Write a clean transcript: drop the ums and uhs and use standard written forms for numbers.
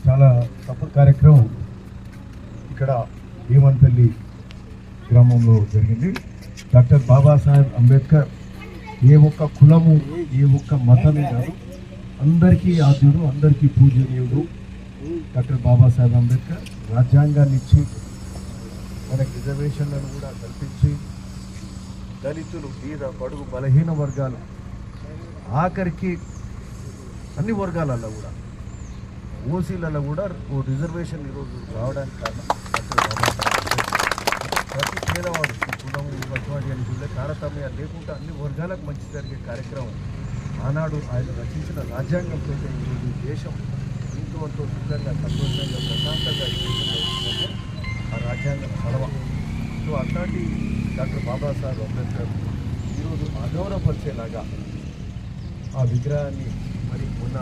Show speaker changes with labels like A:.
A: చాలా తప్పుడు కార్యక్రమం ఇక్కడ భీమన్పల్లి గ్రామంలో జరిగింది. డాక్టర్ బాబాసాహెబ్ అంబేద్కర్ ఏ ఒక్క కులము ఏ ఒక్క మతమే కాదు, అందరికీ ఆద్యుడు, అందరికీ పూజనీయుడు. డాక్టర్ బాబాసాహెబ్ అంబేద్కర్ రాజ్యాంగాన్ని ఇచ్చి మనకి రిజర్వేషన్లను కూడా కల్పించి దళితులు, బీద, బడుగు, బలహీన వర్గాలు, ఆఖరికి అన్ని వర్గాలలో కూడా ఓసీలలో కూడా ఓ రిజర్వేషన్ ఈరోజు రావడానికి కారణం డాక్టర్ బాబాసాహెబ్ అంబేద్కర్. ప్రతి పేదవాడు కులం వర్గవాడి అని చూడలే, తారతమ్యాలు లేకుండా అన్ని వర్గాలకు మంచి జరిగే కార్యక్రమం ఆనాడు ఆయన రచించిన రాజ్యాంగంతో ఈరోజు దేశం ఇంతవరకు సుఖంగా, సంతోషంగా, ప్రశాంతంగా ఈ దేశంలో ఉంటుందంటే ఆ రాజ్యాంగం చదవ. సో అట్లాంటి డాక్టర్ బాబాసాహెబ్ అంబేద్కర్ ఈరోజు అగౌరవపరిచేలాగా ఆ విగ్రహాన్ని మరి ఉన్న